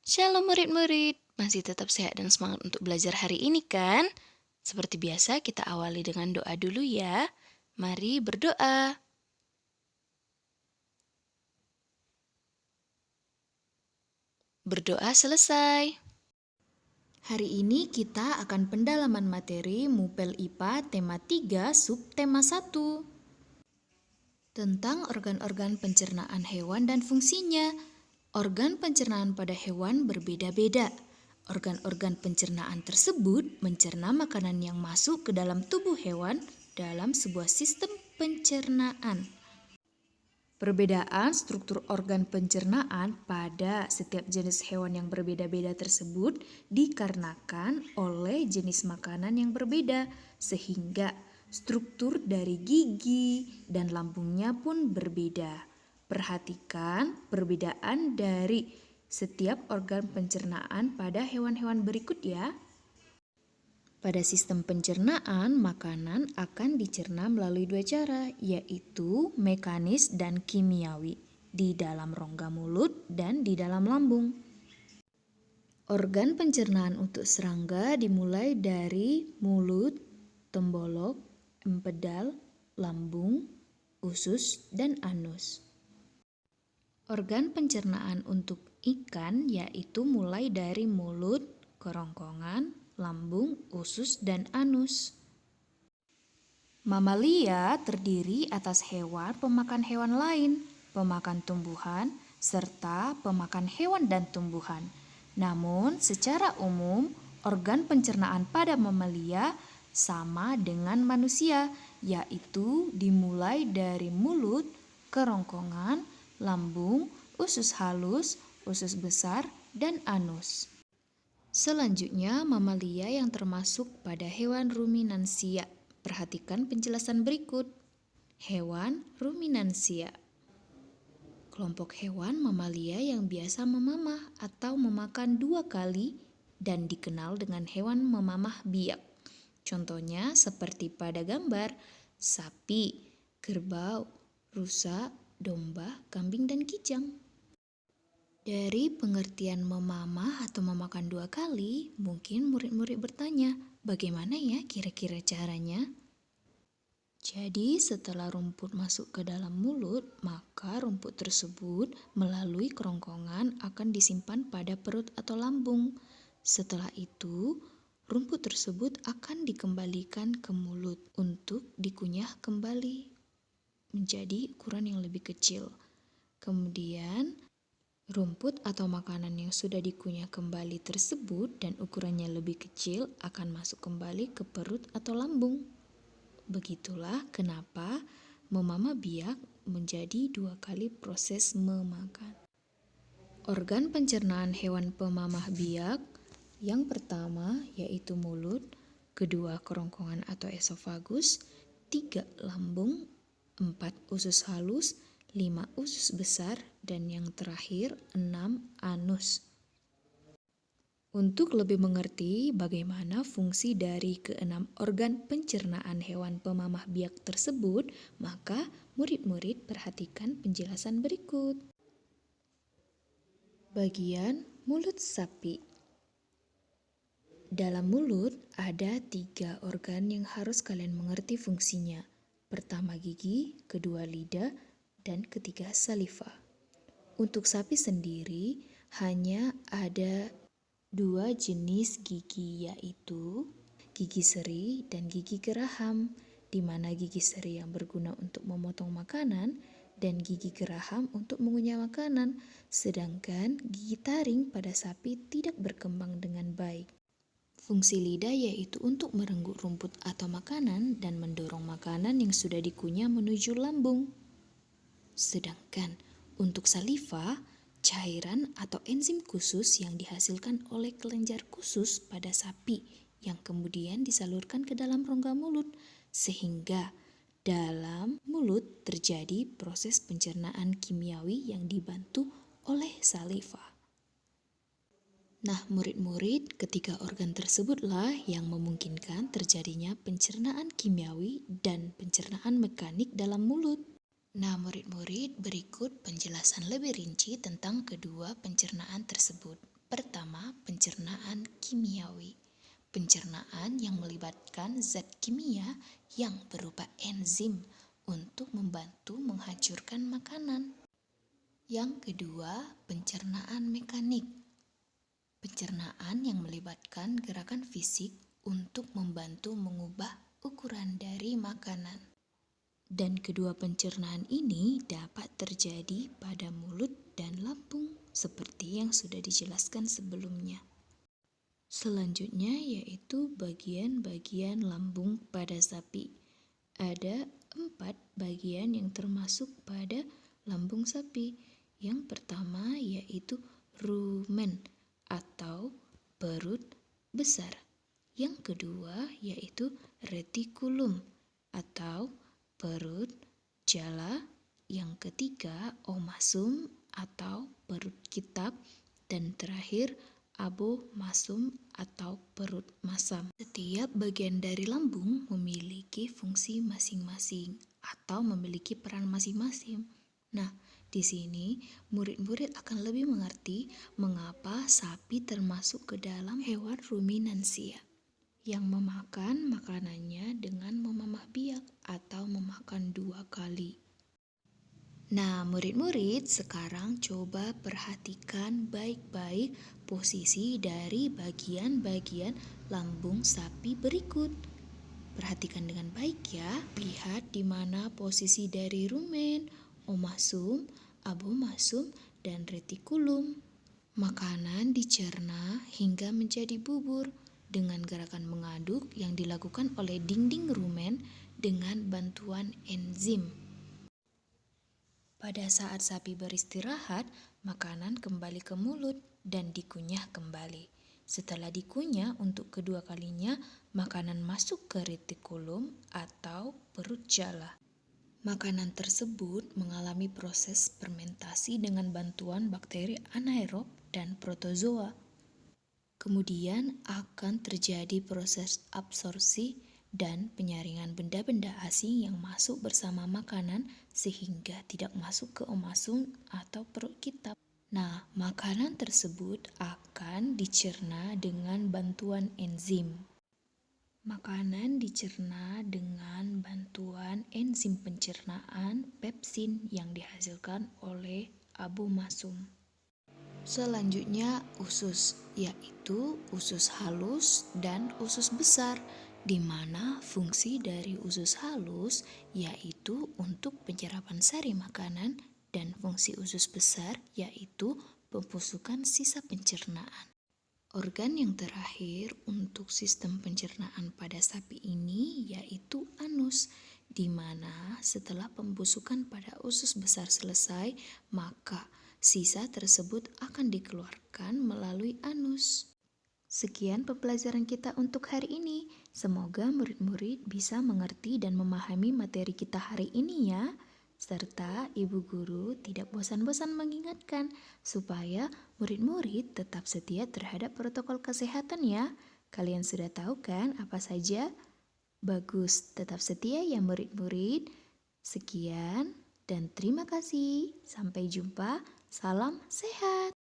Shalom murid-murid, masih tetap sehat dan semangat untuk belajar hari ini kan? Seperti biasa kita awali dengan doa dulu ya. Mari berdoa. Berdoa selesai. Hari ini kita akan pendalaman materi Mupel IPA tema 3 subtema 1 tentang organ-organ pencernaan hewan dan fungsinya. Organ pencernaan pada hewan berbeda-beda. Organ-organ pencernaan tersebut mencerna makanan yang masuk ke dalam tubuh hewan dalam sebuah sistem pencernaan. Perbedaan struktur organ pencernaan pada setiap jenis hewan yang berbeda-beda tersebut dikarenakan oleh jenis makanan yang berbeda, sehingga struktur dari gigi dan lambungnya pun berbeda. Perhatikan perbedaan dari setiap organ pencernaan pada hewan-hewan berikut ya. Pada sistem pencernaan, makanan akan dicerna melalui dua cara, yaitu mekanis dan kimiawi, di dalam rongga mulut dan di dalam lambung. Organ pencernaan untuk serangga dimulai dari mulut, tembolok, empedal, lambung, usus, dan anus. Organ pencernaan untuk ikan yaitu mulai dari mulut, kerongkongan, lambung, usus, dan anus. Mamalia terdiri atas hewan pemakan hewan lain, pemakan tumbuhan, serta pemakan hewan dan tumbuhan. Namun, secara umum, organ pencernaan pada mamalia sama dengan manusia, yaitu dimulai dari mulut, kerongkongan, lambung, usus halus, usus besar, dan anus. Selanjutnya, mamalia yang termasuk pada hewan ruminansia. Perhatikan penjelasan berikut. Hewan ruminansia. Kelompok hewan mamalia yang biasa memamah atau memakan dua kali dan dikenal dengan hewan memamah biak. Contohnya seperti pada gambar sapi, kerbau, rusa, domba, kambing, dan kijang. Dari pengertian memamah atau memakan dua kali, mungkin murid-murid bertanya, bagaimana ya kira-kira caranya? Jadi setelah rumput masuk ke dalam mulut, maka rumput tersebut melalui kerongkongan akan disimpan pada perut atau lambung. Setelah itu, rumput tersebut akan dikembalikan ke mulut untuk dikunyah kembali menjadi ukuran yang lebih kecil. Kemudian, rumput atau makanan yang sudah dikunyah kembali tersebut dan ukurannya lebih kecil akan masuk kembali ke perut atau lambung. Begitulah kenapa memamah biak menjadi dua kali proses memakan. Organ pencernaan hewan pemamah biak yang pertama yaitu mulut, kedua kerongkongan atau esofagus, 3 lambung, 4 usus halus, 5 usus besar, dan yang terakhir 6 anus. Untuk lebih mengerti bagaimana fungsi dari keenam organ pencernaan hewan pemamah biak tersebut, maka murid-murid perhatikan penjelasan berikut. Bagian mulut sapi. Dalam mulut ada 3 organ yang harus kalian mengerti fungsinya. Pertama gigi, kedua lidah, dan ketiga saliva. Untuk sapi sendiri hanya ada 2 jenis gigi, yaitu gigi seri dan gigi geraham, di mana gigi seri yang berguna untuk memotong makanan dan gigi geraham untuk mengunyah makanan, sedangkan gigi taring pada sapi tidak berkembang dengan baik. Fungsi lidah yaitu untuk merenggut rumput atau makanan dan mendorong makanan yang sudah dikunyah menuju lambung. Sedangkan untuk saliva, cairan atau enzim khusus yang dihasilkan oleh kelenjar khusus pada sapi yang kemudian disalurkan ke dalam rongga mulut, sehingga dalam mulut terjadi proses pencernaan kimiawi yang dibantu oleh saliva. Nah, murid-murid, ketiga organ tersebutlah yang memungkinkan terjadinya pencernaan kimiawi dan pencernaan mekanik dalam mulut. Nah, murid-murid, berikut penjelasan lebih rinci tentang kedua pencernaan tersebut. Pertama, pencernaan kimiawi. Pencernaan yang melibatkan zat kimia yang berupa enzim untuk membantu menghancurkan makanan. Yang kedua, pencernaan mekanik. Pencernaan yang melibatkan gerakan fisik untuk membantu mengubah ukuran dari makanan. Dan kedua pencernaan ini dapat terjadi pada mulut dan lambung seperti yang sudah dijelaskan sebelumnya. Selanjutnya yaitu bagian-bagian lambung pada sapi. Ada 4 bagian yang termasuk pada lambung sapi. Yang pertama yaitu rumen atau perut besar. Yang kedua yaitu retikulum atau perut jala. Yang ketiga omasum atau perut kitab. Dan terakhir abomasum atau perut masam. Setiap bagian dari lambung memiliki fungsi masing-masing atau memiliki peran masing-masing. Nah, di sini murid-murid akan lebih mengerti mengapa sapi termasuk ke dalam hewan ruminansia yang memakan makanannya dengan memamah biak atau memakan 2 kali. Nah, murid-murid sekarang coba perhatikan baik-baik posisi dari bagian-bagian lambung sapi berikut. Perhatikan dengan baik ya. Lihat di mana posisi dari rumen, omasum, abomasum, dan retikulum. Makanan dicerna hingga menjadi bubur dengan gerakan mengaduk yang dilakukan oleh dinding rumen dengan bantuan enzim. Pada saat sapi beristirahat, makanan kembali ke mulut dan dikunyah kembali. Setelah dikunyah untuk kedua kalinya, makanan masuk ke retikulum atau perut jala. Makanan tersebut mengalami proses fermentasi dengan bantuan bakteri anaerob dan protozoa. Kemudian akan terjadi proses absorpsi dan penyaringan benda-benda asing yang masuk bersama makanan sehingga tidak masuk ke omasum atau perut kitab. Nah, makanan tersebut akan dicerna dengan bantuan enzim. Makanan dicerna dengan bantuan enzim pencernaan pepsin yang dihasilkan oleh abomasum. Selanjutnya usus, yaitu usus halus dan usus besar, di mana fungsi dari usus halus yaitu untuk penyerapan sari makanan dan fungsi usus besar yaitu pembusukan sisa pencernaan. Organ yang terakhir untuk sistem pencernaan pada sapi ini yaitu anus, di mana setelah pembusukan pada usus besar selesai, maka sisa tersebut akan dikeluarkan melalui anus. Sekian pembelajaran kita untuk hari ini. Semoga murid-murid bisa mengerti dan memahami materi kita hari ini ya. Serta ibu guru tidak bosan-bosan mengingatkan supaya murid-murid tetap setia terhadap protokol kesehatan ya. Kalian sudah tahu kan apa saja? Bagus, tetap setia ya murid-murid. Sekian dan terima kasih. Sampai jumpa. Salam sehat.